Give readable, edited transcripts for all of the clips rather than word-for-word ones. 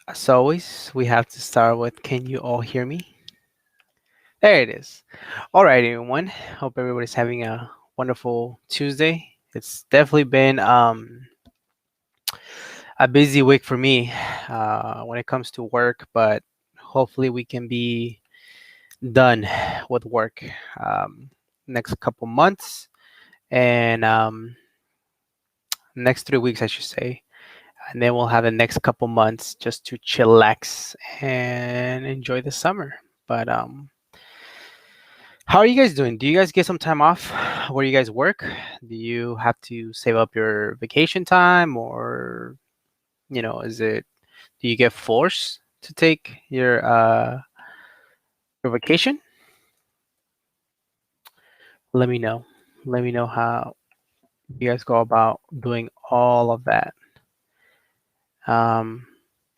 As always, we have to start with can you all hear me? There it is. All right, everyone. Hope everybody's having a wonderful Tuesday. It's definitely been a busy week for me when it comes to work, but hopefully we can be done with work next couple months and next 3 weeks, I should say. And then we'll have the next couple months just to chillax and enjoy the summer. But how are you guys doing? Do you guys get some time off where you guys work? Do you have to save up your vacation time, or is it? Do you get forced to take your vacation? Let me know. Let me know how you guys go about doing all of that. Um,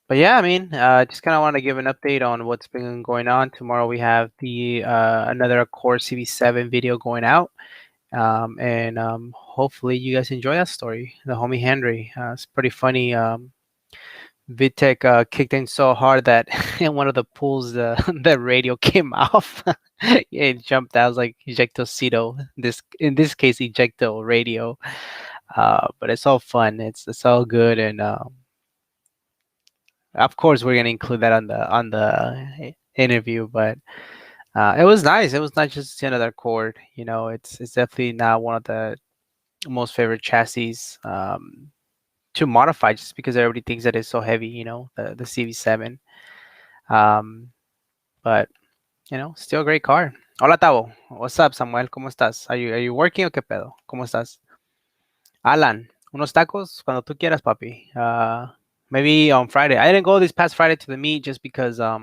but yeah, I mean, just kind of want to give an update on what's been going on. Tomorrow we have the another Core CV7 video going out. And hopefully you guys enjoy that story. The homie Henry. It's pretty funny. Vitek kicked in so hard that in one of the pools, the radio came off. It jumped out. It was like ejectocito. This in this case, ejecto radio. But it's all fun. It's all good, and of course we're gonna include that on the interview. But it was nice. It was not just another chord. It's definitely not one of the most favorite chassis to modify just because everybody thinks that it's so heavy, the CV7. Um, but still a great car. Hola Tavo, what's up Samuel? ¿Cómo estás? Are you working o qué pedo? ¿Cómo estás? Alan, unos tacos cuando tú quieras, papi. Maybe on Friday. I didn't go this past Friday to the meet just because I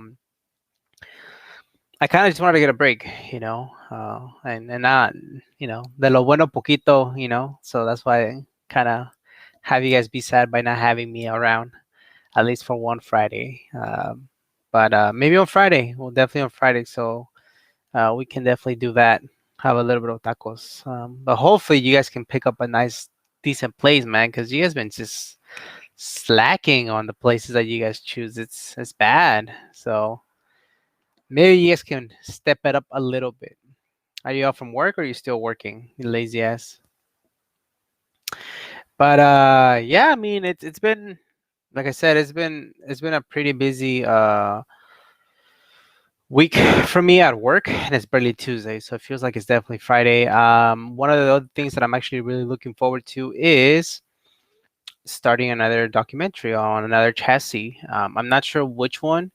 kind of just wanted to get a break, and not, de lo bueno poquito, so that's why I kind of have you guys be sad by not having me around, at least for one Friday. But maybe on Friday, well, definitely on Friday, so we can definitely do that, have a little bit of tacos. But hopefully you guys can pick up a nice, decent place, man, because you guys been just slacking on the places that you guys choose. It's bad, so. Maybe you guys can step it up a little bit. Are you off from work or are you still working? You lazy ass. But yeah, I mean it's been like I said, it's been a pretty busy week for me at work, and it's barely Tuesday, so it feels like it's definitely Friday. One of the other things that I'm actually really looking forward to is starting another documentary on another chassis. I'm not sure which one,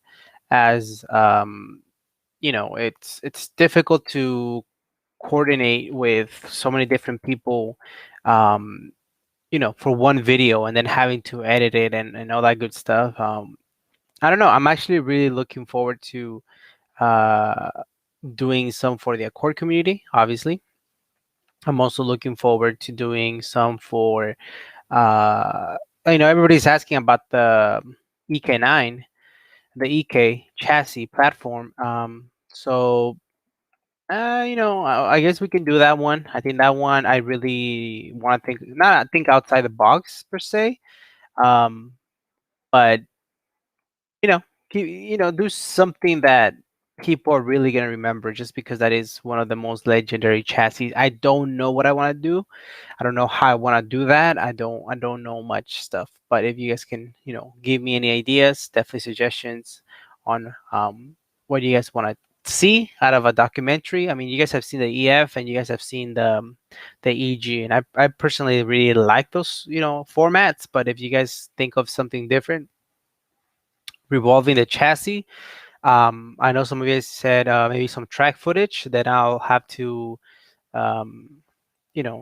as it's difficult to coordinate with so many different people, um, for one video and then having to edit it and all that good stuff. I don't know. I'm actually really looking forward to uh, doing some for the Accord community, obviously. I'm also looking forward to doing some for, uh, everybody's asking about the EK9, the EK chassis platform. So I guess we can do that one. I think that one I really want to think, not think outside the box per se, um, but you know, do something that people are really gonna remember, just because that is one of the most legendary chassis. I don't know what I want to do. I don't know how I want to do that. I don't know much stuff. But if you guys can, give me any ideas, definitely suggestions on what you guys want to see out of a documentary. I mean, you guys have seen the EF and you guys have seen the EG, and I personally really like those formats. But if you guys think of something different revolving the chassis, I know some of you guys said maybe some track footage. Then I'll have to um,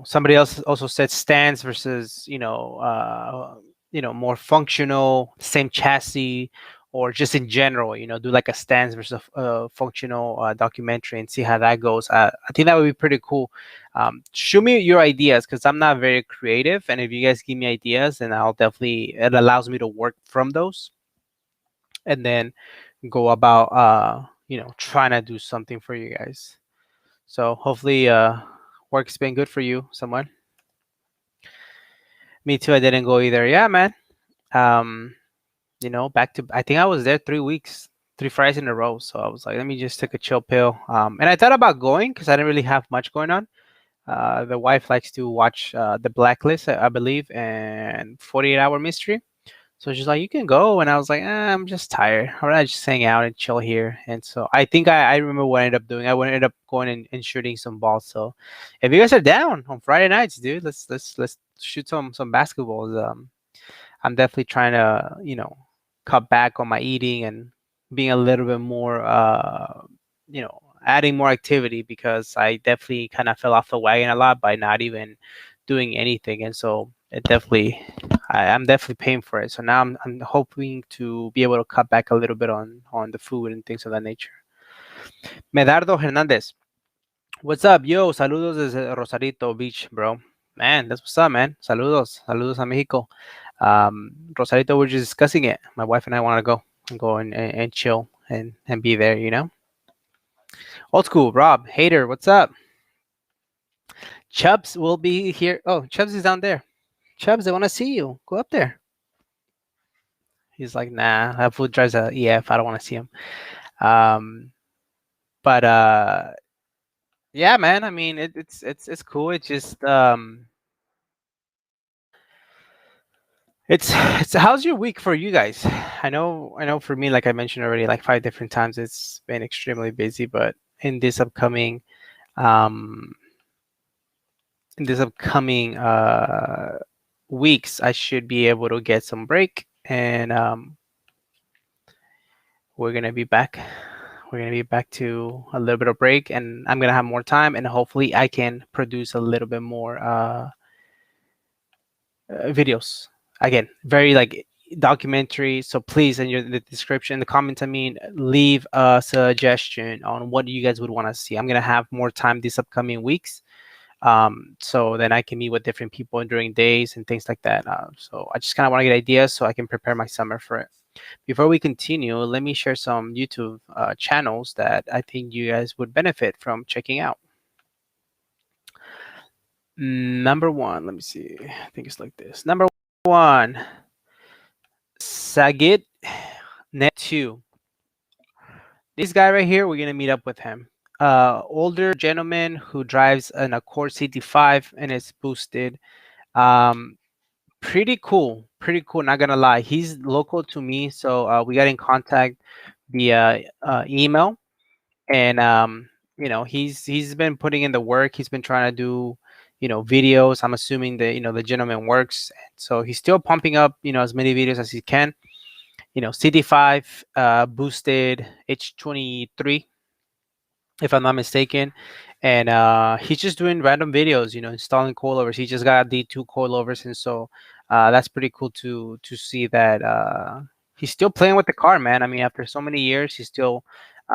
somebody else also said stands versus more functional, same chassis, or just in general, do like a stands versus a functional documentary and see how that goes. I think that would be pretty cool. Shoot me your ideas, because I'm not very creative, and if you guys give me ideas, then I'll definitely, it allows me to work from those and then go about trying to do something for you guys. So hopefully work's been good for you, someone. Me too. I didn't go either. Yeah, man. Um, back to, I think I was there 3 weeks, 3 Fridays in a row. So I was like, let me just take a chill pill. And I thought about going because I didn't really have much going on. The wife likes to watch The Blacklist, I believe, and 48 Hour Mystery. So she's like, you can go. And I was like, I'm just tired. I'd rather just hang out and chill here. And so I think I remember what I ended up doing. I ended up going and shooting some balls. So if you guys are down on Friday nights, dude, let's shoot some basketballs. I'm definitely trying to, cut back on my eating and being a little bit more, adding more activity because I definitely kind of fell off the wagon a lot by not even doing anything. And so I'm definitely paying for it. So now I'm hoping to be able to cut back a little bit on the food and things of that nature. Medardo Hernandez, what's up, yo? Saludos desde Rosarito Beach, bro. Man, that's what's up, man. Saludos a Mexico. Rosarito, we're just discussing it. My wife and I want to go and chill and be there, Old school, Rob, Hater, what's up? Chubbs will be here. Oh, Chubbs is down there. Chubbs, I want to see you. Go up there. He's like, nah, that food drives a EF. I don't want to see him. Um, but yeah, man. I mean, it's cool. It's just it's how's your week for you guys? I know for me, like I mentioned already, like 5 different times, it's been extremely busy. But in this upcoming um in this upcoming weeks, I should be able to get some break, and we're gonna be back. We're gonna be back to a little bit of break, and I'm gonna have more time, and hopefully, I can produce a little bit more videos. Again, very like documentary. So please, in the description, the comments, I mean, leave a suggestion on what you guys would want to see. I'm gonna have more time these upcoming weeks, so then I can meet with different people during days and things like that. So I just kind of want to get ideas so I can prepare my summer for it. Before we continue, let me share some YouTube channels that I think you guys would benefit from checking out. Number one, let me see. I think it's like this. Number one, Sagit Net 2. This guy right here, we're gonna meet up with him. Older gentleman who drives an Accord CT5 and it's boosted. Um, pretty cool. Not gonna lie, he's local to me, so we got in contact via email, and he's been putting in the work. He's been trying to do videos. I'm assuming that the gentleman works, so he's still pumping up as many videos as he can. CD5 boosted H23, if I'm not mistaken. And he's just doing random videos, installing coilovers. He just got the two coilovers, and so that's pretty cool to see that he's still playing with the car, man. I mean, after so many years, he's still,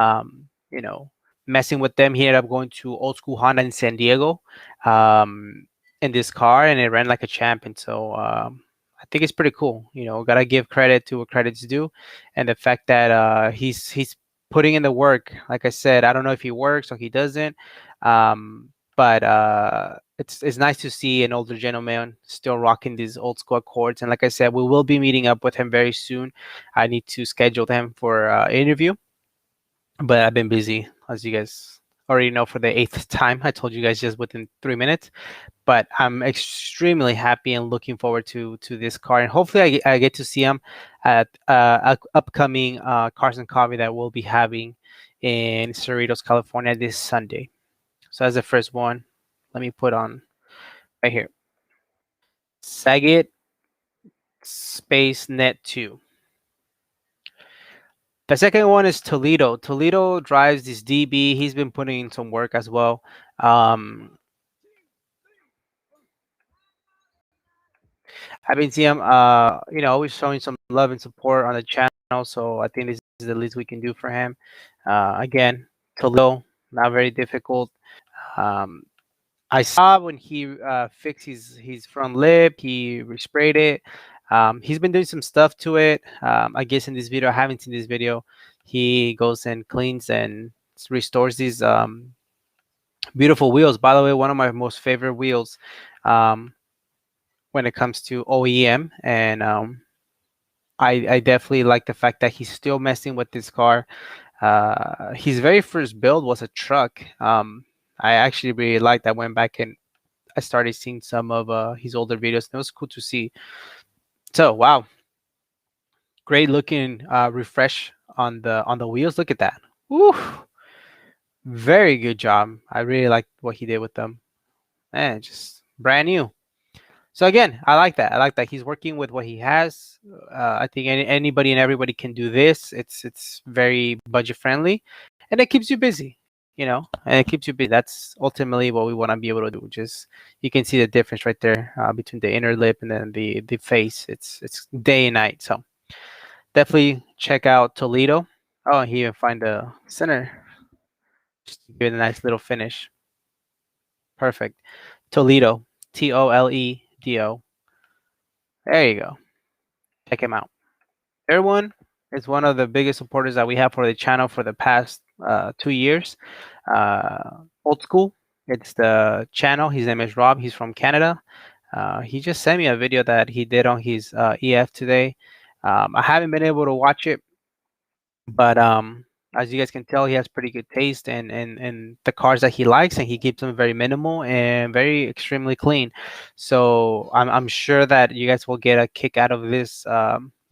um, you know, messing with them. He ended up going to Old School Honda in San Diego in this car, and it ran like a champ. And so I think it's pretty cool. Gotta give credit to what credit's due, and the fact that he's putting in the work. Like I said, I don't know if he works or he doesn't, but it's nice to see an older gentleman still rocking these old school Accords. And like I said, we will be meeting up with him very soon. I need to schedule him for interview, but I've been busy, as you guys already know, for the eighth time. I told you guys just within 3 minutes, but I'm extremely happy and looking forward to this car, and hopefully I get to see him at upcoming Cars and Coffee that we'll be having in Cerritos, California this Sunday. So as the first one, let me put on right here, Saget Space Net 2. The second one is Toledo. Toledo drives this DB. He's been putting in some work as well. I've been seeing him, always showing some love and support on the channel. So I think this is the least we can do for him. Again, Toledo, not very difficult. Um, I saw when he fixed his front lip, he resprayed it. He's been doing some stuff to it. I guess in this video, I haven't seen this video. He goes and cleans and restores these beautiful wheels. By the way, one of my most favorite wheels. When it comes to OEM, and I definitely like the fact that he's still messing with this car. His very first build was a truck. I actually really liked. I went back and I started seeing some of his older videos. And it was cool to see. So wow, great looking refresh on the wheels. Look at that. Woo, very good job. I really like what he did with them. Man, just brand new. So again, I like that. I like that he's working with what he has. I think anybody and everybody can do this. It's very budget friendly, and it keeps you busy. And it keeps you busy. That's ultimately what we want to be able to do. Just you can see the difference right there between the inner lip and then the face. It's day and night. So definitely check out Toledo. Oh, and he even find the center. Just to give it a nice little finish. Perfect. Toledo. Toledo. There you go. Check him out. Third one is one of the biggest supporters that we have for the channel for the past 2 years. Old school. It's the channel. His name is Rob. He's from Canada. He just sent me a video that he did on his EF today. I haven't been able to watch it, but as you guys can tell, he has pretty good taste and the cars that he likes, and he keeps them very minimal and very extremely clean. So I'm sure that you guys will get a kick out of this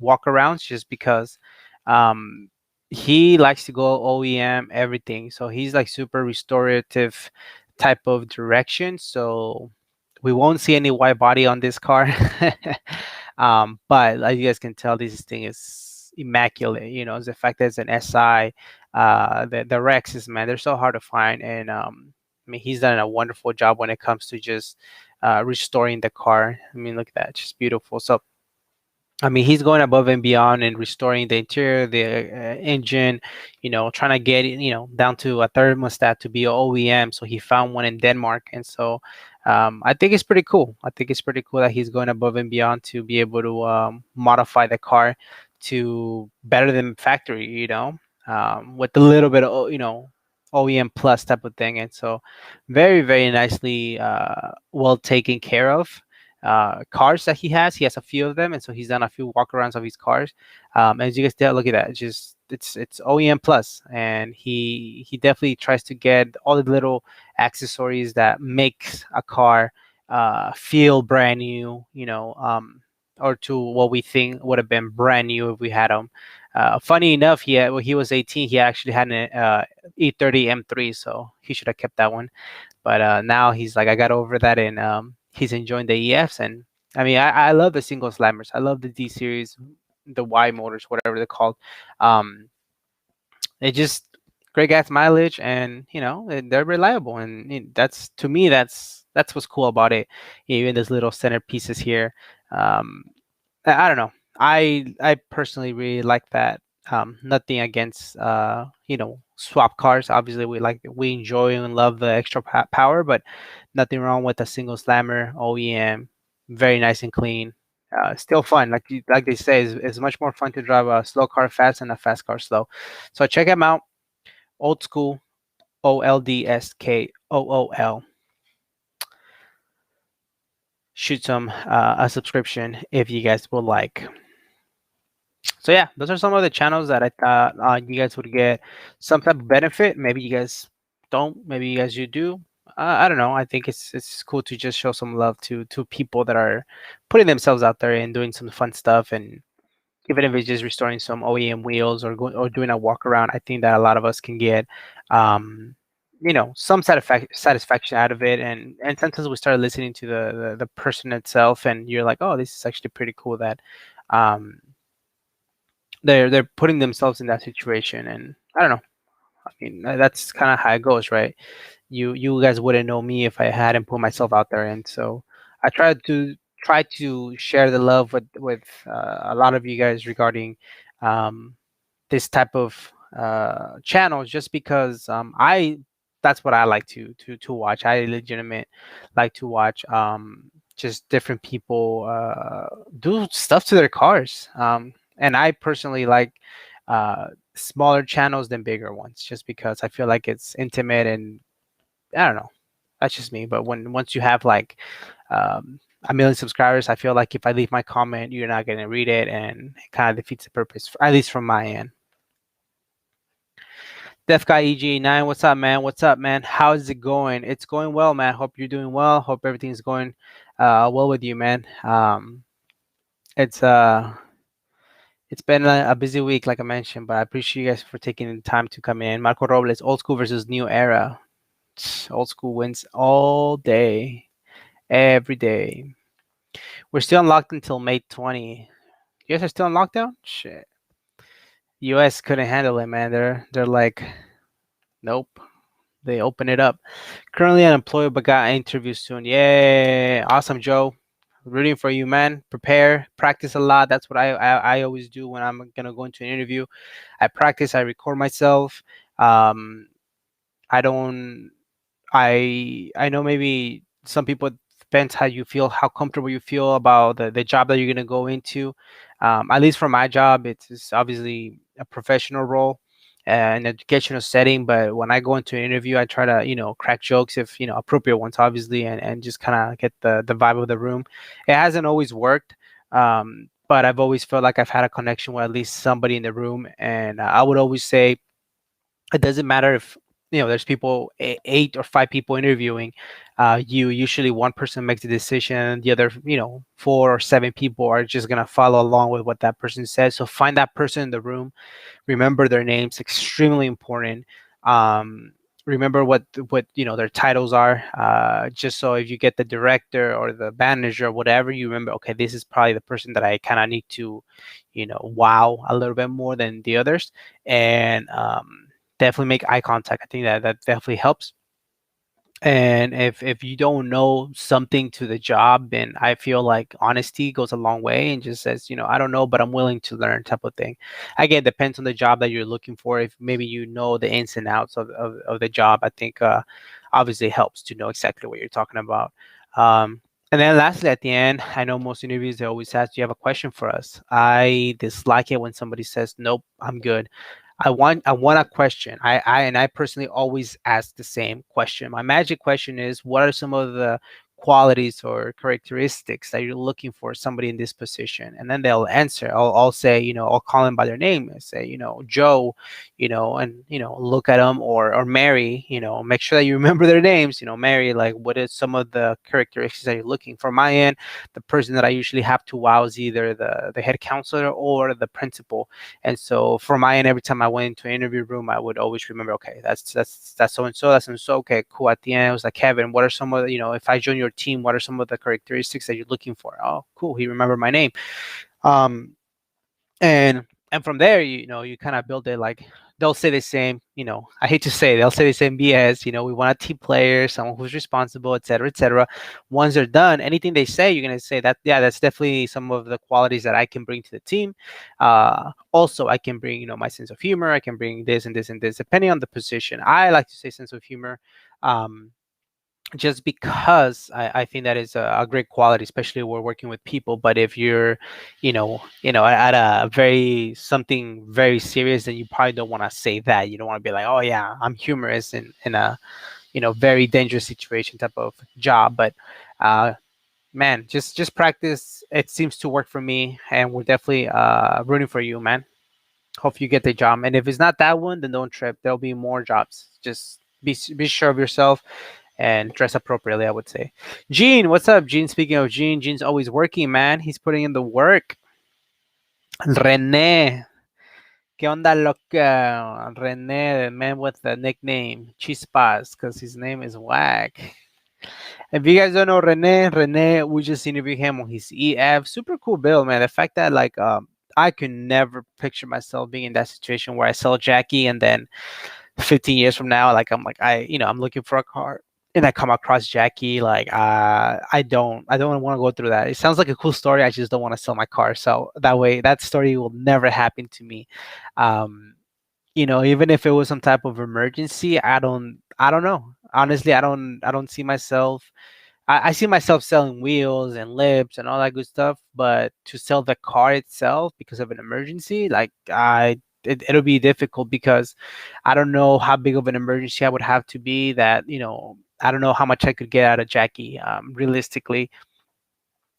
walk arounds just because um, he likes to go OEM everything. So he's like super restorative type of direction. So we won't see any white body on this car. But as you guys can tell, this thing is immaculate. The fact that it's an SI, the Rexes, man, they're so hard to find, and I mean, he's done a wonderful job when it comes to just restoring the car. I mean, look at that, just beautiful. So I mean, he's going above and beyond and restoring the interior, the engine, trying to get it, down to a thermostat to be a OEM. So he found one in Denmark. And so I think it's pretty cool. I think it's pretty cool that he's going above and beyond to be able to modify the car to better than factory, with a little bit of, OEM plus type of thing. And so very, very nicely well taken care of cars that he has. He has a few of them, and so he's done a few walkarounds of his cars. As you guys tell, look at that. Just it's OEM plus, and he definitely tries to get all the little accessories that makes a car feel brand new. Or to what we think would have been brand new if we had them. Funny enough, when he was 18, he actually had an E30 M3, so he should have kept that one. But now he's like, I got over that, and he's enjoying the EFs. And I mean, I love the single slammers. I love the D series, the Y motors, whatever they're called. Um, it just great gas mileage, and they're reliable, and that's to me that's what's cool about it. Even those little center pieces here. Um, I don't know. I personally really like that. Nothing against swap cars. Obviously, we enjoy and love the extra power, but nothing wrong with a single slammer OEM. Very nice and clean. Still fun. Like they say, it's much more fun to drive a slow car fast than a fast car slow. So check them out. Old school. OldSkool. Shoot some a subscription if you guys would like. So yeah, those are some of the channels that I thought you guys would get some type of benefit. Maybe you guys don't. Maybe you do. I don't know. I think it's cool to just show some love to people that are putting themselves out there and doing some fun stuff. And even if it's just restoring some OEM wheels or doing a walk around, I think that a lot of us can get some satisfaction out of it. And sometimes we start listening to the person itself, and you're like, oh, this is actually pretty cool that um, they're putting themselves in that situation. And I don't know. I mean, that's kind of how it goes, right? You guys wouldn't know me if I hadn't put myself out there. And so I try to share the love with a lot of you guys regarding um, this type of channels, just because I that's what I like to watch. I legitimate like to watch just different people do stuff to their cars. And I personally like smaller channels than bigger ones, just because I feel like it's intimate, and I don't know. That's just me. But once you have like a million subscribers, I feel like if I leave my comment, you're not gonna read it, and it kind of defeats the purpose, at least from my end. Def Guy EG9, what's up, man? What's up, man? How's it going? It's going well, man. Hope you're doing well. Hope everything's going well with you, man. It's it's been a busy week, like I mentioned, but I appreciate you guys for taking the time to come in. Marco Robles, old school versus new era. Old school wins all day, every day. We're still unlocked until May 20. You guys are still in lockdown? Shit. US couldn't handle it, man. They're like, nope. They open it up. Currently unemployed, but got an interview soon. Yay! Awesome, Joe. Rooting for you, man. Prepare, practice a lot. That's what I always do when I'm gonna go into an interview. I practice. I record myself. Um, I don't. I know maybe some people, depends how you feel, how comfortable you feel about the job that you're gonna go into. At least for my job, it's obviously a professional role, an educational setting. But when I go into an interview, I try to crack jokes if appropriate ones, obviously, and just kind of get the vibe of the room. It hasn't always worked. But I've always felt like I've had a connection with at least somebody in the room, and I would always say it doesn't matter if there's people, eight or five people interviewing. You usually one person makes the decision, the other four or seven people are just going to follow along with what that person says. So find that person in the room, remember their names, extremely important. um, Remember what their titles are, just so if you get the director or the manager or whatever, you remember, okay, this is probably the person that I kind of need to wow a little bit more than the others. And definitely make eye contact. I think that definitely helps. And if you don't know something to the job, then I feel like honesty goes a long way, and just says, I don't know, but I'm willing to learn, type of thing. Again, depends on the job that you're looking for. If maybe you know the ins and outs of the job, I think obviously it helps to know exactly what you're talking about. And then lastly, at the end, I know most interviews, they always ask, do you have a question for us? I dislike it when somebody says, nope, I'm good. I want a question. I personally always ask the same question. My magic question is, what are some of the qualities or characteristics that you're looking for somebody in this position? And then they'll answer. I'll say, I'll call them by their name and say, Joe, and look at them, or Mary, make sure that you remember their names. Mary, like, what is some of the characteristics that you're looking for? My end, the person that I usually have to wow is either the head counselor or the principal. And so for my end, every time I went into an interview room, I would always remember, okay, that's so and so, that's so and so. Okay, cool. At the end, it was like, Kevin, what are some of the, if I join your team, what are some of the characteristics that you're looking for? Oh, cool. He remembered my name. Um, and from there, you kind of build it. Like, they'll say the same, I hate to say it, they'll say the same BS. We want a team player, someone who's responsible, etc., etc. Once they're done, anything they say, you're going to say that, yeah, that's definitely some of the qualities that I can bring to the team. Also, I can bring my sense of humor, I can bring this and this and this, depending on the position. I like to say sense of humor, just because I think that is a great quality, especially when we're working with people. But if you're, at a very something very serious, then you probably don't want to say that. You don't want to be like, oh yeah, I'm humorous in a very dangerous situation type of job. But man, just practice. It seems to work for me, and we're definitely rooting for you, man. Hope you get the job. And if it's not that one, then don't trip. There'll be more jobs. Just be sure of yourself and dress appropriately, I would say. Gene, what's up, Gene? Speaking of Gene, Gene's always working, man. He's putting in the work. Rene, ¿qué onda, loca? Rene, the man with the nickname Chispas, because his name is Whack. If you guys don't know Rene, we just interviewed him on his EF. Super cool build, man. The fact that, like, I could never picture myself being in that situation where I sell Jackie, and then 15 years from now, like, I'm looking for a car and I come across Jackie. Like, I don't want to go through that. It sounds like a cool story. I just don't want to sell my car. So that way, that story will never happen to me. Um, even if it was some type of emergency, I don't know. Honestly, I don't see myself. I see myself selling wheels and lips and all that good stuff, but to sell the car itself because of an emergency, like, it'll be difficult, because I don't know how big of an emergency I would have to be, that I don't know how much I could get out of Jackie, realistically.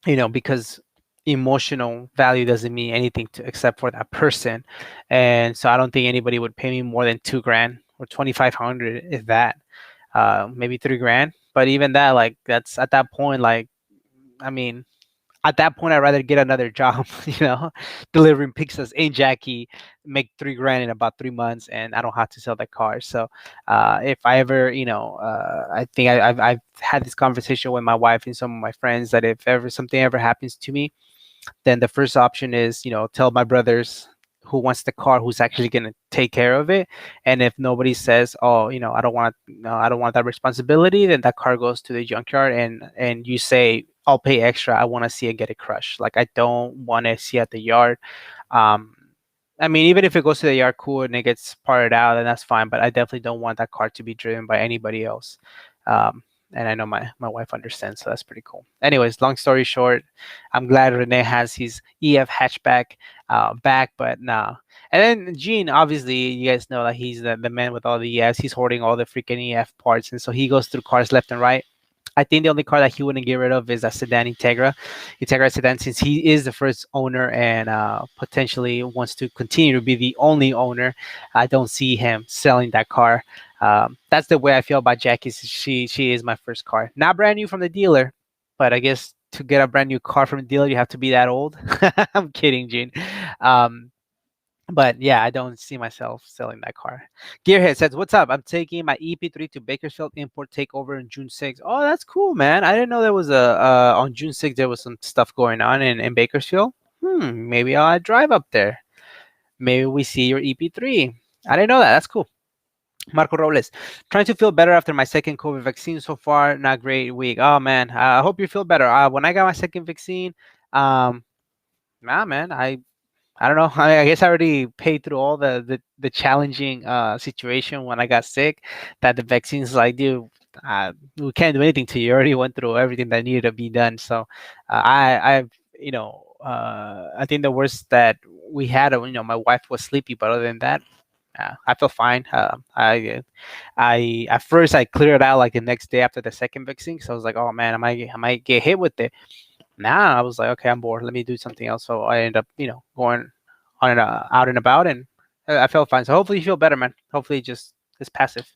because emotional value doesn't mean anything to except for that person. And so I don't think anybody would pay me more than 2 grand or 2,500, if that. Maybe 3 grand. But even that, like, that's at that point, like, I mean, at that point, I'd rather get another job, delivering pizzas in Jackie, make 3 grand in about 3 months, and I don't have to sell that car. So, if I ever, I think I've had this conversation with my wife and some of my friends that if ever something ever happens to me, then the first option is, tell my brothers who wants the car, who's actually going to take care of it. And if nobody says, oh, I don't want, no, I don't want that responsibility, then that car goes to the junkyard, and you say, I'll pay extra. I want to see it get it crushed. Like, I don't want to see at the yard. um I mean, even if it goes to the yard, cool, and it gets parted out, then that's fine. But I definitely don't want that car to be driven by anybody else. Um, and I know my wife understands, so that's pretty cool. Anyways, long story short, I'm glad Rene has his EF hatchback back, but nah. And then Gene, obviously, you guys know that he's the man with all the EFs. He's hoarding all the freaking EF parts, and so he goes through cars left and right. I think the only car that he wouldn't get rid of is a sedan Integra sedan, since he is the first owner and potentially wants to continue to be the only owner. I don't see him selling that car. That's the way I feel about Jackie. She is my first car, not brand new from the dealer, but I guess to get a brand new car from the dealer, you have to be that old. I'm kidding, Gene. Um, but yeah, I don't see myself selling that car. Gearhead says, "What's up? I'm taking my EP3 to Bakersfield Import Takeover on June 6th." Oh, that's cool, man. I didn't know there was a on June 6th there was some stuff going on in Bakersfield. Maybe I'll drive up there. Maybe we see your EP3. I didn't know that. That's cool. Marco Robles, trying to feel better after my second COVID vaccine so far. Not great week. Oh man, I hope you feel better. When I got my second vaccine, um, nah, man, I don't know. I guess I already paid through all the challenging situation when I got sick. That the vaccine's like, dude, we can't do anything to you. You already went through everything that needed to be done. So I think the worst that we had, my wife was sleepy, but other than that, I feel fine. I at first I cleared out like the next day after the second vaccine, so I was like, oh man, I might get hit with it. Now I was like, okay, I'm bored. Let me do something else. So I ended up, going on and out and about, and I felt fine. So hopefully you feel better, man. Hopefully just it's passive.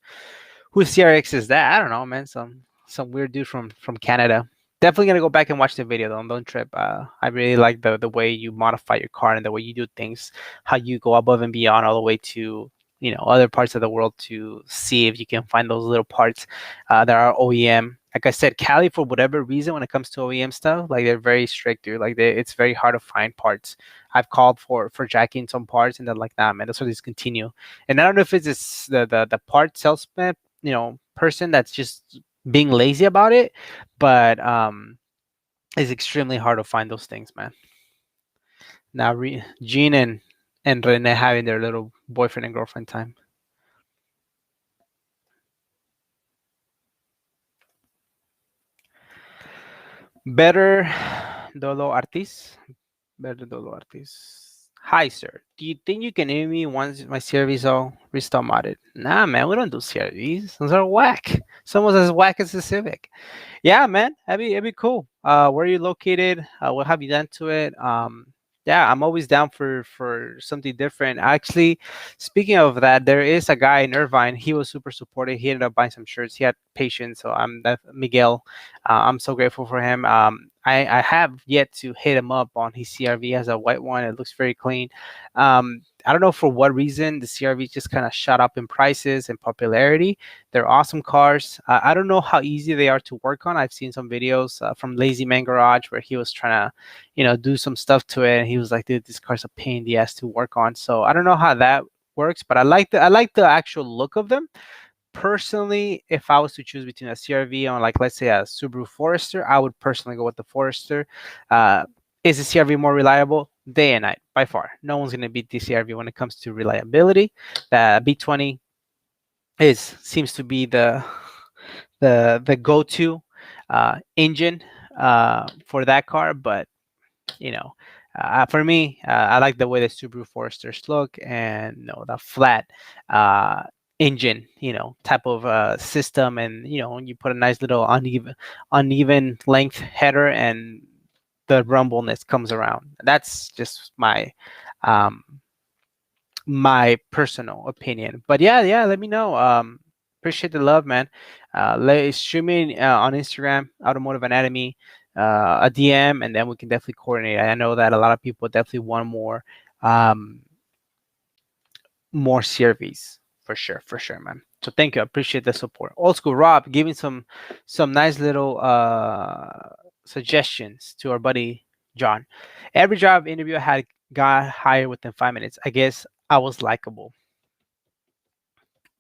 Whose CRX is that? I don't know, man. Some weird dude from Canada. Definitely gonna go back and watch the video though. Don't trip. I really like the way you modify your car and the way you do things, how you go above and beyond all the way to other parts of the world to see if you can find those little parts that are OEM. Like I said, Cali, for whatever reason, when it comes to OEM stuff, like they're very strict, dude. Like it's very hard to find parts. I've called for jacking some parts, and they're like, nah, man, that's what discontinue. And I don't know if it's the part salesman, person that's just being lazy about it, but it's extremely hard to find those things, man. Now, Gene and Rene having their little boyfriend and girlfriend time. Better Dolo Artis. Better Dolo Artis. Hi, sir. Do you think you can hear me once my CRV's all restart modded? Nah, man, we don't do CRVs. Those are whack. Someone's as whack as the Civic. Yeah, man, that'd be cool. Where are you located? What have you done to it? Yeah, I'm always down for something different. Actually, speaking of that, there is a guy in Irvine. He was super supportive. He ended up buying some shirts. He had patience, so I'm that Miguel. I'm so grateful for him. I have yet to hit him up on his CRV. Has a white one. It looks very clean. I don't know for what reason the CRV just kind of shot up in prices and popularity. They're awesome cars. I don't know how easy they are to work on. I've seen some videos from Lazy Man Garage where he was trying to, do some stuff to it, and he was like, "Dude, this car's a pain in the ass to work on." So I don't know how that works, but I like the actual look of them. Personally, if I was to choose between a CRV and, like, let's say a Subaru Forester, I would personally go with the Forester. Uh, is the CRV more reliable? Day and night, by far. No one's going to beat the CRV when it comes to reliability. The B20 seems to be the go-to engine for that car, but you know, for me, I like the way the Subaru Foresters look, and the flat uh, engine, type of system, and you put a nice little uneven length header, and the rumbleness comes around. That's just um my personal opinion. But yeah, yeah, let me know. Appreciate the love, man. Shoot me on Instagram, Automotive Anatomy, a DM, and then we can definitely coordinate. I know that a lot of people definitely want um, more series for sure, man. So thank you. I appreciate the support. Old school Rob giving some nice little suggestions to our buddy John. Every job interview I had got hired within 5 minutes. I guess I was likable.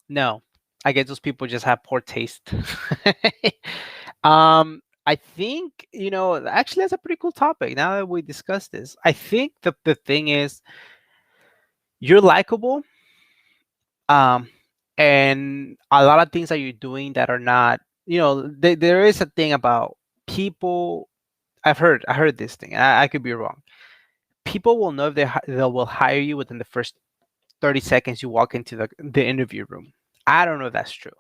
No, I guess those people just have poor taste. I think, actually that's a pretty cool topic. Now that we discussed this, I think the thing is you're likable, um, and a lot of things that you're doing that are not, there is a thing about people. I heard this thing. I could be wrong. People will know if they will hire you within the first 30 seconds you walk into the interview room. I don't know if that's true.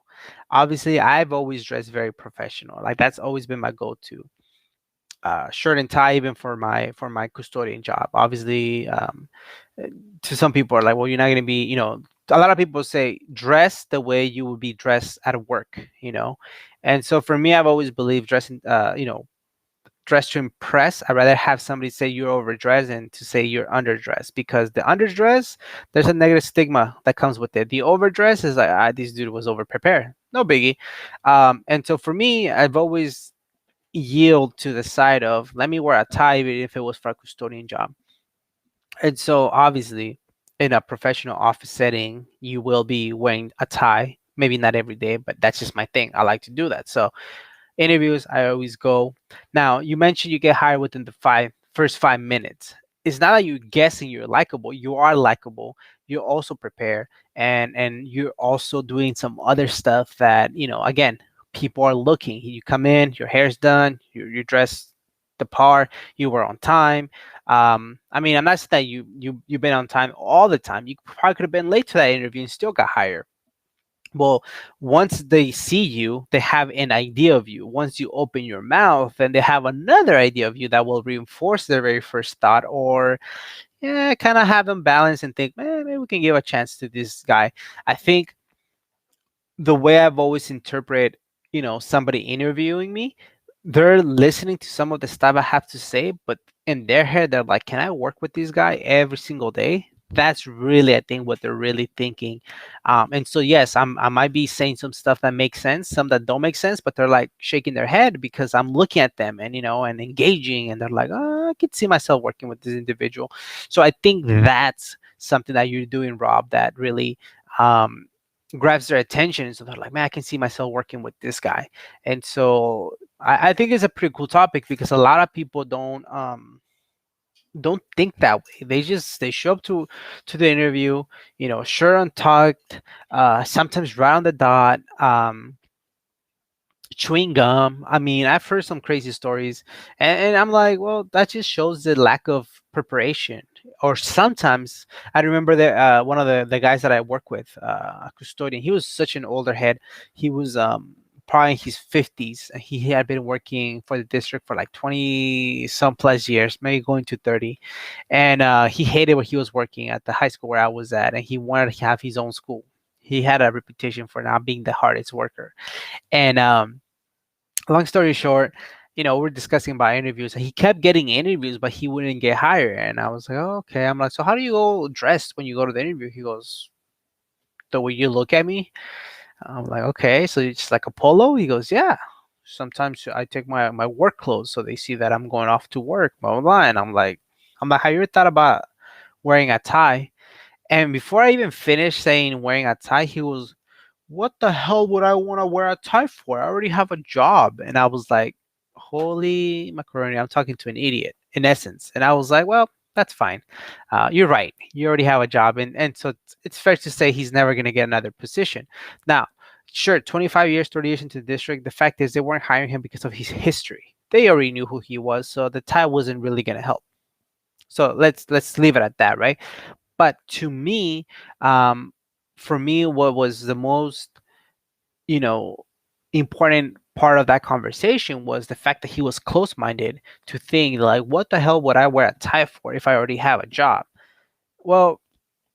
Obviously, I've always dressed very professional. Like that's always been my go-to. Shirt and tie, even for my custodian job. Obviously, uh, to some people are like, well, you're not gonna be, a lot of people say dress the way you would be dressed at work. And so for me, I've always believed dressing, dress to impress. I'd rather have somebody say you're overdressed than to say you're underdressed, because the underdress, there's a negative stigma that comes with it. The overdress is like, this dude was overprepared. No biggie. And so for me, I've always yield to the side of let me wear a tie even if it was for a custodian job. And so obviously in a professional office setting, you will be wearing a tie. Maybe not every day, but that's just my thing. I like to do that. So interviews, I always go. Now, you mentioned you get hired within the first 5 minutes. It's not that you're guessing you're likable. You are likable. You're also prepared, and you're also doing some other stuff that, again, people are looking. You come in, your hair's done, you're dressed the par, you were on time. I mean, I'm not saying that you've been on time all the time. You probably could have been late to that interview and still got hired. Well, once they see you, they have an idea of you. Once you open your mouth, then they have another idea of you that will reinforce their very first thought, or yeah, kind of have them balance and think, man, maybe we can give a chance to this guy. I think the way I've always interpreted, somebody interviewing me, they're listening to some of the stuff I have to say, but in their head, they're like, "Can I work with this guy every single day?" That's really, I think, what they're really thinking. And so, yes, I might be saying some stuff that makes sense, some that don't make sense, but they're like shaking their head because I'm looking at them and and engaging, and they're like, "Oh, I could see myself working with this individual." So I think that's something that you're doing, Rob, that really um, grabs their attention. So they're like, man, I can see myself working with this guy. And so I think it's a pretty cool topic because a lot of people don't think that way. They show up to the interview, shirt untucked, sometimes right on the dot. Chewing gum. I mean, I've heard some crazy stories, and I'm like, well, that just shows the lack of preparation. Or sometimes I remember that one of the guys that I work with, a custodian, he was such an older head. He was probably in his 50s. And he had been working for the district for like 20 some plus years, maybe going to 30. And he hated where he was working at the high school where I was at, and he wanted to have his own school. He had a reputation for not being the hardest worker. And long story short, we're discussing about interviews. He kept getting interviews, but he wouldn't get hired. And I was like, oh, okay. I'm like, so how do you go dressed when you go to the interview? He goes, the way you look at me. I'm like, okay, so it's like a polo? He goes, yeah. Sometimes I take my work clothes so they see that I'm going off to work, blah, blah, blah. And I'm like, have you ever thought about wearing a tie? And before I even finished saying wearing a tie, he was, what the hell would I want to wear a tie for? I already have a job. And I was like, holy macaroni, I'm talking to an idiot in essence. And I was like, well, that's fine. You're right. You already have a job. And so it's fair to say he's never going to get another position. Now, sure, 25 years, 30 years into the district, the fact is they weren't hiring him because of his history. They already knew who he was. So the tie wasn't really going to help. So let's leave it at that, right? But to me, for me, what was the most, you know, important part of that conversation was the fact that he was close-minded to think like, what the hell would I wear a tie for if I already have a job? Well,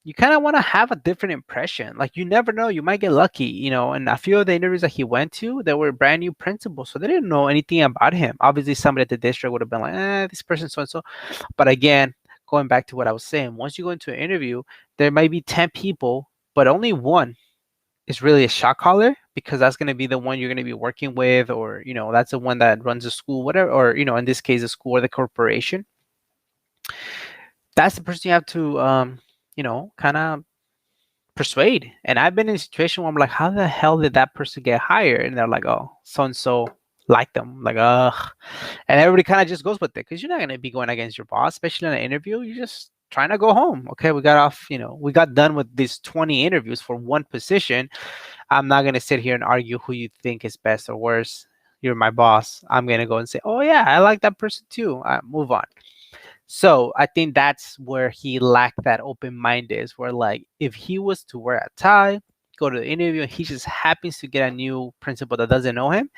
you kind of want to have a different impression. Like you never know, you might get lucky, And a few of the interviews that he went to, there were brand new principals, so they didn't know anything about him. Obviously, somebody at the district would have been like, this person so and so. But again, going back to what I was saying, once you go into an interview, there might be 10 people, but only one is really a shot caller because that's going to be the one you're going to be working with, or that's the one that runs the school, whatever, or in this case, the school or the corporation. That's the person you have to kind of persuade. And I've been in a situation where I'm like, how the hell did that person get hired? And they're like, oh, so and so like them. Like, ugh. And everybody kind of just goes with it because you're not going to be going against your boss, especially in an interview. You're just trying to go home. Okay, we got done with these 20 interviews for one position. I'm not going to sit here and argue who you think is best or worse. You're my boss. I'm going to go and say, oh, yeah, I like that person too. Move on. So I think that's where he lacked that open mind is where like if he was to wear a tie, go to the interview, and he just happens to get a new principal that doesn't know him.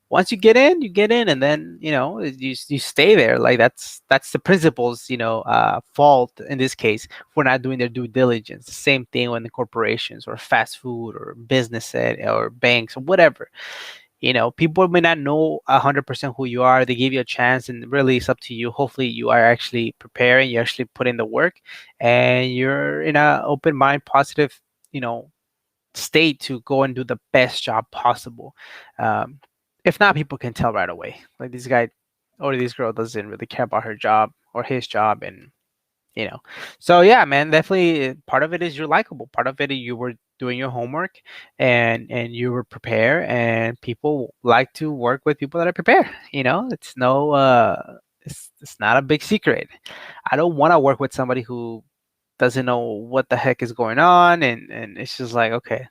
Once you get in, and then you stay there. Like that's the principal's fault in this case for not doing their due diligence. The same thing when the corporations or fast food or business or banks or whatever. People may not know 100% who you are. They give you a chance, and really it's up to you. Hopefully you are actually preparing, you actually put in the work, and you're in a open mind, positive you know state to go and do the best job possible. If not, people can tell right away like this guy or this girl doesn't really care about her job or his job. And you know so yeah, man, definitely part of it is you're likable, part of it is you were doing your homework, and you were prepared, and people like to work with people that are prepared. It's no it's not a big secret. I don't want to work with somebody who doesn't know what the heck is going on, and it's just like, okay,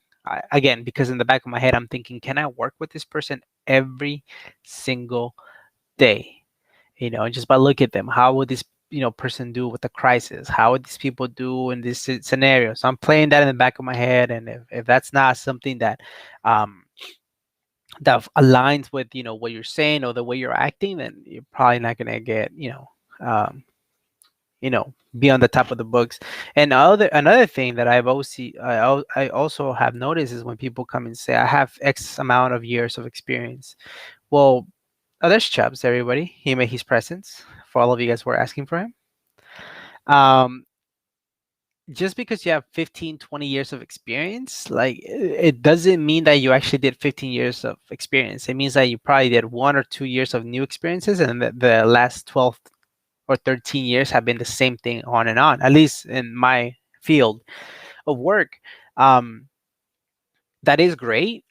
again, because in the back of my head I'm thinking, can I work with this person every single day? Just by look at them, how would this person do with the crisis? How would these people do in this scenario? So I'm playing that in the back of my head, and if that's not something um that aligns with what you're saying or the way you're acting, then you're probably not gonna get um be on the top of the books. And another thing that I also have noticed is when people come and say I have X amount of years of experience. Well, there's Chubbs, everybody. He made his presence for all of you guys who are asking for him. Um, just because you have 15, 20 years of experience, like it doesn't mean that you actually did 15 years of experience. It means that you probably did 1 or 2 years of new experiences, and the last 12 or 13 years have been the same thing on and on, at least in my field of work. Um, that is great.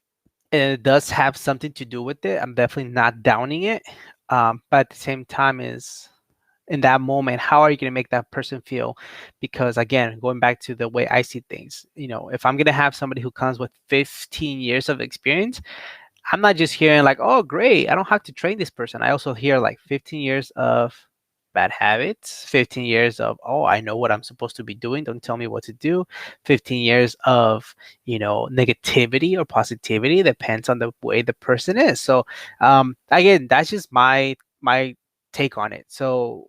And it does have something to do with it. I'm definitely not downing it. But at the same time is in that moment, how are you going to make that person feel? Because again, going back to the way I see things, if I'm going to have somebody who comes with 15 years of experience, I'm not just hearing like, oh, great, I don't have to train this person. I also hear like 15 years of bad habits, 15 years of, oh, I know what I'm supposed to be doing. Don't tell me what to do. 15 years of, negativity or positivity, depends on the way the person is. So, again, that's just my take on it. So,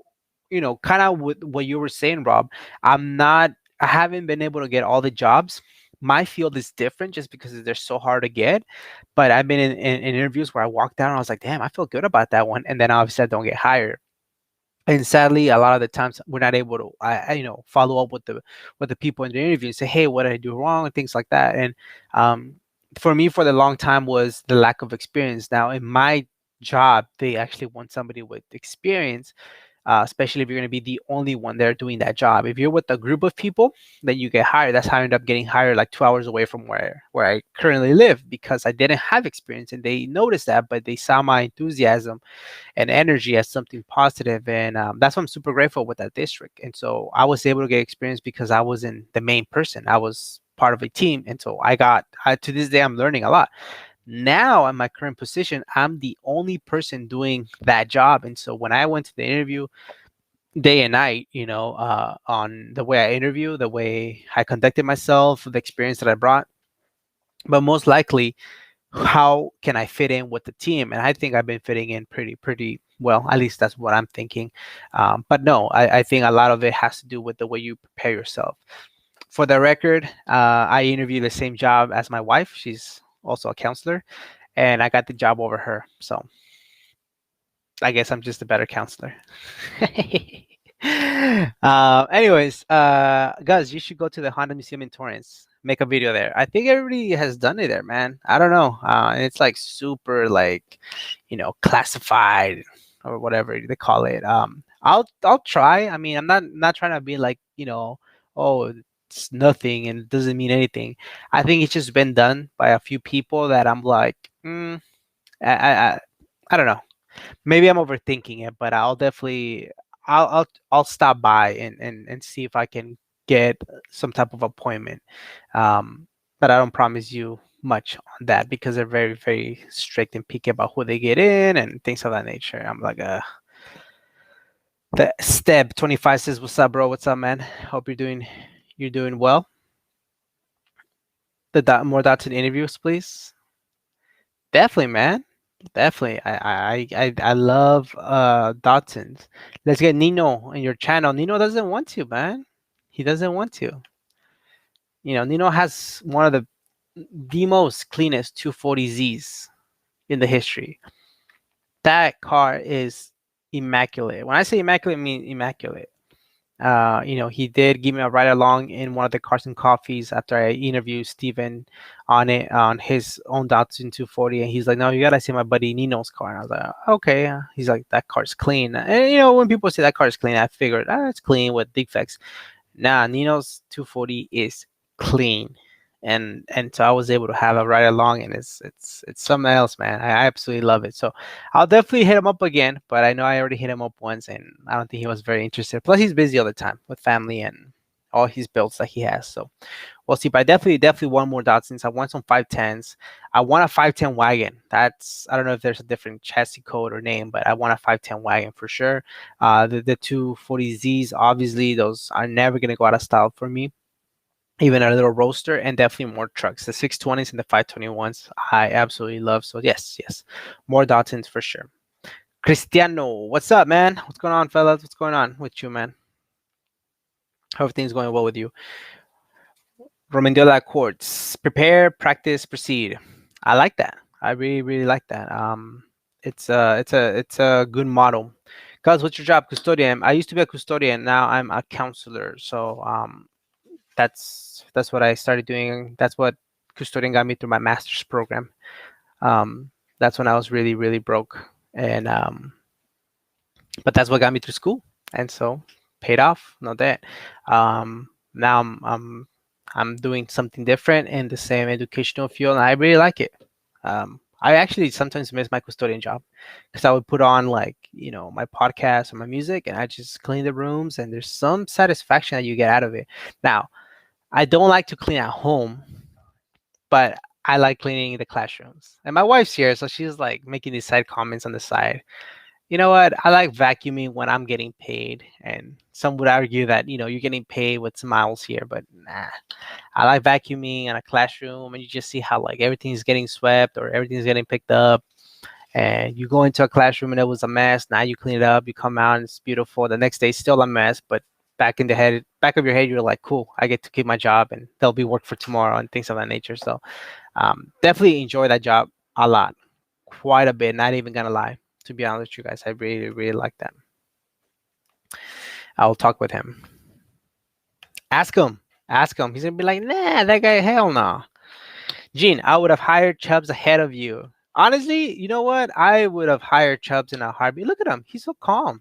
kind of with what you were saying, Rob, I haven't been able to get all the jobs. My field is different just because they're so hard to get. But I've been in interviews where I walked down and I was like, damn, I feel good about that one. And then obviously I don't get hired. And sadly, a lot of the times we're not able to, follow up with the people in the interview and say, hey, what did I do wrong, and things like that. And um, for me, for the long time, was the lack of experience. Now, in my job, they actually want somebody with experience, especially if you're going to be the only one there doing that job. If you're with a group of people, then you get hired. That's how I ended up getting hired like 2 hours away from where I currently live, because I didn't have experience, and they noticed that, but they saw my enthusiasm and energy as something positive. And that's why I'm super grateful with that district. And so I was able to get experience because I wasn't the main person. I was part of a team. And so to this day, I'm learning a lot. Now, in my current position, I'm the only person doing that job. And so when I went to the interview day and night, on the way I interview, the way I conducted myself, the experience that I brought, but most likely how can I fit in with the team? And I think I've been fitting in pretty well. At least that's what I'm thinking. But no, I think a lot of it has to do with the way you prepare yourself. For the record, I interviewed the same job as my wife. She's also a counselor, and I got the job over her. So I guess I'm just a better counselor. Anyways, guys, you should go to the Honda Museum in Torrance. Make a video there. I think everybody has done it there, man. I don't know. And it's like super, like, classified or whatever they call it. I'll try. I mean, I'm not trying to be like, oh, it's nothing and it doesn't mean anything. I think it's just been done by a few people that I'm like, I, I, I I don't know. Maybe I'm overthinking it, but I'll definitely I'll stop by and see if I can get some type of appointment. But I don't promise you much on that because they're very strict and picky about who they get in and things of that nature. I'm like, the step 25 says, "What's up, bro? What's up, man? Hope you're doing well." More dots in interviews, please. Definitely, man. Definitely. I love Datsuns. Let's get Nino in your channel. Nino doesn't want to, man. He doesn't want to. Nino has one of the most cleanest 240Zs in the history. That car is immaculate. When I say immaculate, I mean immaculate. He did give me a ride along in one of the cars and coffees after I interviewed Steven on it on his own Datsun 240, and he's like, "No, you gotta see my buddy Nino's car." And I was like, "Okay." He's like, "That car's clean." And when people say that car is clean, I figured, it's clean with defects. Nah, Nino's 240 is clean, and so I was able to have a ride along, and it's something else, man. I absolutely love it. So I'll definitely hit him up again, but I know I already hit him up once, and I don't think he was very interested. Plus, he's busy all the time with family and all his builds that he has. So we'll see. But I definitely want more Datsuns. I want some 510s. I want a 510 wagon. I don't know if there's a different chassis code or name, but I want a 510 wagon for sure. The 240Zs, obviously, those are never gonna go out of style for me. Even a little roaster, and definitely more trucks. The 620s and the 521s, I absolutely love. So yes, more Datsuns for sure. Cristiano, what's up, man? What's going on, fellas? What's going on with you, man? Hope everything's going well with you. Romandiola Quartz. Prepare, practice, proceed. I like that. I really like that. It's a good model. Guys, what's your job? Custodian. I used to be a custodian. Now I'm a counselor. So that's what I started doing. That's what custodian got me through my master's program. That's when I was really broke, and but that's what got me through school, and so paid off, no debt. Now I'm doing something different in the same educational field, and I really like it. I actually sometimes miss my custodian job because I would put on, like, my podcast or my music, and I just clean the rooms, and there's some satisfaction that you get out of it. Now, I don't like to clean at home, but I like cleaning the classrooms. And my wife's here, so she's like making these side comments on the side. You know what? I like vacuuming when I'm getting paid. And some would argue that, you're getting paid with smiles here, but nah. I like vacuuming in a classroom, and you just see how, like, everything's getting swept or everything's getting picked up. And you go into a classroom and it was a mess. Now you clean it up, you come out and it's beautiful. The next day, still a mess, but back of your head, you're like, cool, I get to keep my job and there'll be work for tomorrow and things of that nature. So definitely enjoy that job a lot, quite a bit. Not even gonna lie, to be honest with you guys, I really like that. I'll talk with him. Ask him. Ask him. He's gonna be like, nah, that guy, hell no. Gene, I would have hired Chubbs ahead of you. Honestly, you know what? I would have hired Chubbs in a heartbeat. Look at him. He's so calm.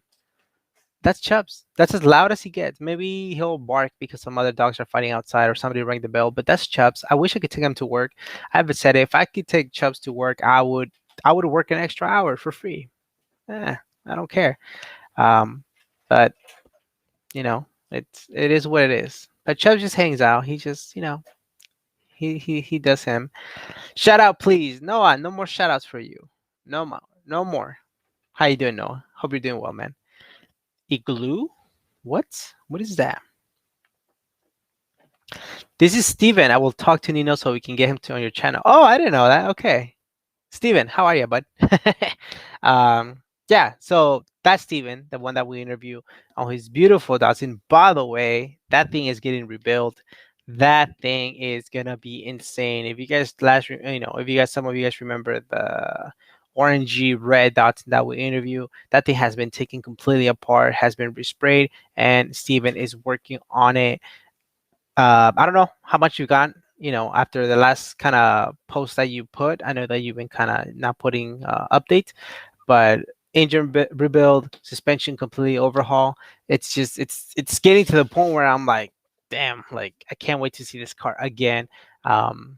That's Chubbs. That's as loud as he gets. Maybe he'll bark because some other dogs are fighting outside or somebody rang the bell, but that's Chubbs. I wish I could take him to work. I haven't said it. If I could take Chubbs to work, I would work an extra hour for free. I don't care. But it is what it is. But Chubbs just hangs out. He just, he does him. Shout out, please. Noah, no more shout outs for you. No more. No more. How you doing, Noah? Hope you're doing well, man. Igloo? What? What is that? This is Steven. I will talk to Nino so we can get him on your channel. Oh, I didn't know that. Okay. Steven, how are you, bud? Yeah, so that's Steven, the one that we interview on his beautiful Datsun. By the way, that thing is getting rebuilt. That thing is gonna be insane. If you guys if you guys, some of you guys remember the orangey red Datsun that we interview, that thing has been taken completely apart, has been resprayed, and Steven is working on it. I don't know how much you got, after the last kind of post that you put. I know that you've been kind of not putting updates, but engine rebuild, suspension completely overhaul. It's just it's getting to the point where I'm like, damn, like I can't wait to see this car again. Um,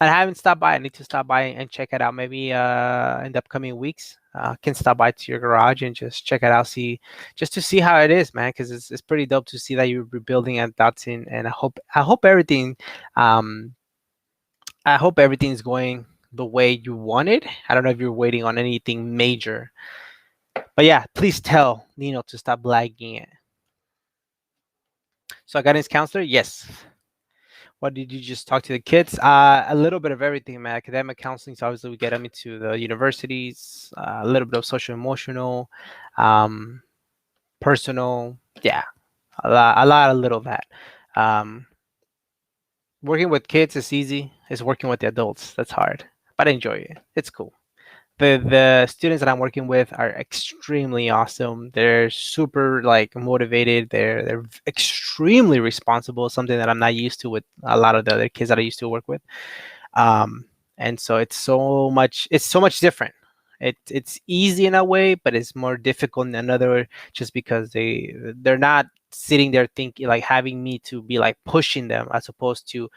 I haven't stopped by. I need to stop by and check it out. Maybe in the upcoming weeks, can stop by to your garage and just check it out. See, just to see how it is, man. Because it's pretty dope to see that you're rebuilding at Datsun, and um, I hope everything's going the way you wanted. I don't know if you're waiting on anything major, but yeah, please tell Nino to stop lagging it. So, guidance counselor, yes. What did you just talk to the kids? A little bit of everything, man. Academic counseling. So obviously we get them into the universities. A little bit of social emotional, um, personal. Yeah, a lot of little of that. Um, Working with kids is easy. It's working with the adults that's hard, but I enjoy it. It's cool. The students that I'm working with are extremely awesome. They're super like motivated. They're extremely responsible. Something that I'm not used to with a lot of the other kids that I used to work with. Um, and so it's so much different. It's easy in a way, but it's more difficult in another, just because they're not sitting there thinking, like having me to be like pushing them, as opposed to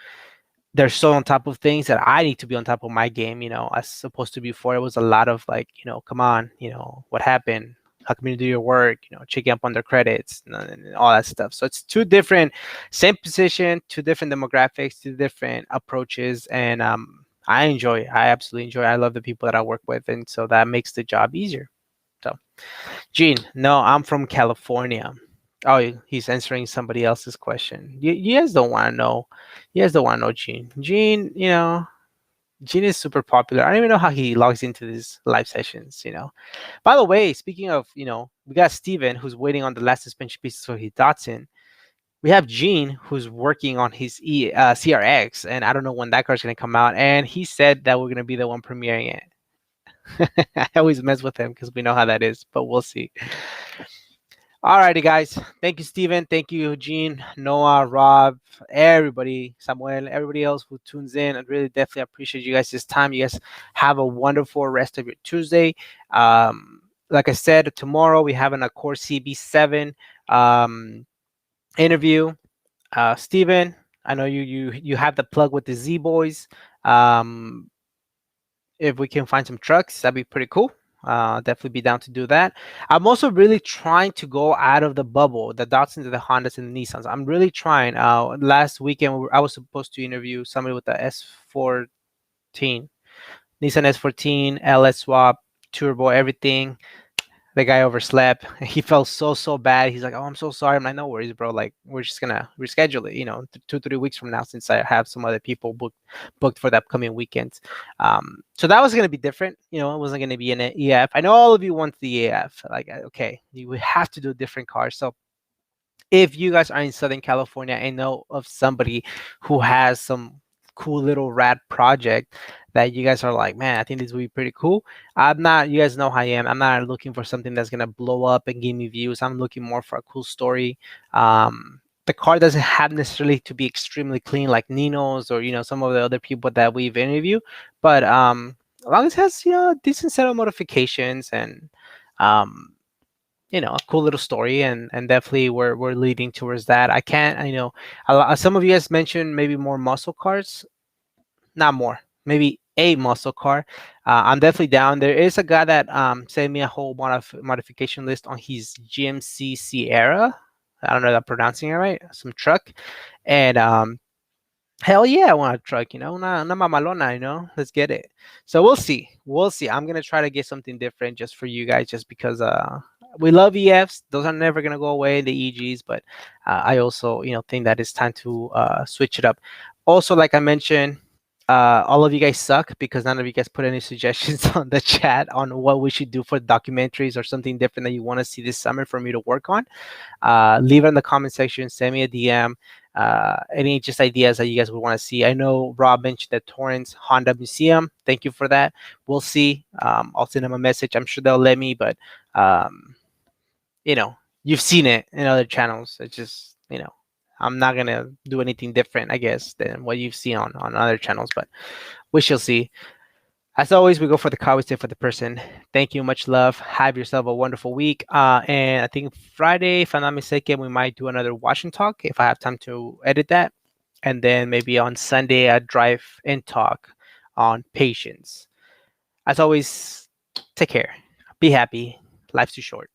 they're so on top of things that I need to be on top of my game, as opposed to before it was a lot of like, come on, what happened? How come you do your work? Checking up on their credits and all that stuff. So it's two different, same position, two different demographics, two different approaches, and I enjoy it. I absolutely enjoy it. I love the people that I work with, and so that makes the job easier. So, Gene, no, I'm from California. Oh, he's answering somebody else's question. You guys don't want to know. You guys don't want to know Gene. Gene is super popular. I don't even know how he logs into these live sessions. By the way, speaking of, we got Steven who's waiting on the last suspension pieces for his Datsun. We have Gene who's working on his CRX, and I don't know when that car's gonna come out. And he said that we're gonna be the one premiering it. I always mess with him because we know how that is, but we'll see. Alrighty, guys. Thank you, Steven. Thank you, Eugene, Noah, Rob, everybody, Samuel, everybody else who tunes in. I really definitely appreciate you guys this time. You guys have a wonderful rest of your Tuesday. Like I said, tomorrow we have an Accord CB7 interview. Steven, I know you have the plug with the Z Boys. Um, if we can find some trucks, that'd be pretty cool. Definitely be down to do that. I'm also really trying to go out of the bubble, the Datsuns, the Hondas, and the Nissans. I'm really trying. Last weekend, I was supposed to interview somebody with the S14, Nissan S14, LS swap, turbo, everything. The guy overslept. He felt so bad. He's like, "Oh, I'm so sorry." I'm like, "No worries, bro. Like, we're just gonna reschedule it. 2-3 weeks from now, since I have some other people booked for the upcoming weekends." So that was gonna be different. It wasn't gonna be an EF. I know all of you want the EF. Like, okay, we have to do different cars. So if you guys are in Southern California and know of somebody who has some cool little rad project that you guys are like, man, I think this would be pretty cool. I'm not, you guys know how I am. I'm not looking for something that's gonna blow up and give me views. I'm looking more for a cool story. The car doesn't have necessarily to be extremely clean like Nino's or some of the other people that we've interviewed, but as long as it has a decent set of modifications and a cool little story, and definitely we're leading towards that. I can't, some of you guys mentioned maybe more muscle cars, not more, maybe a muscle car. I'm definitely down. There is a guy that sent me a whole modification list on his GMC Sierra. I don't know if I'm pronouncing it right. Some truck, and hell yeah, I want a truck, una mamalona, let's get it. So we'll see. We'll see. I'm gonna try to get something different just for you guys, just because we love EFs. Those are never gonna go away, the EGs, but I also think that it's time to switch it up. Also, like I mentioned, All of you guys suck because none of you guys put any suggestions on the chat on what we should do for documentaries or something different that you want to see this summer for me to work on. Leave it in the comment section. Send me a DM. Any just ideas that you guys would want to see. I know Rob mentioned the Torrance Honda Museum. Thank you for that. We'll see. I'll send them a message. I'm sure they'll let me, but um, you know, you've seen it in other channels. It's just, I'm not gonna do anything different, I guess, than what you've seen on other channels, but we shall see. As always, we go for the car, we stay for the person. Thank you, much love. Have yourself a wonderful week. And I think Friday, if I'm not mistaken, we might do another watch and talk if I have time to edit that. And then maybe on Sunday, a drive and talk on patience. As always, take care. Be happy. Life's too short.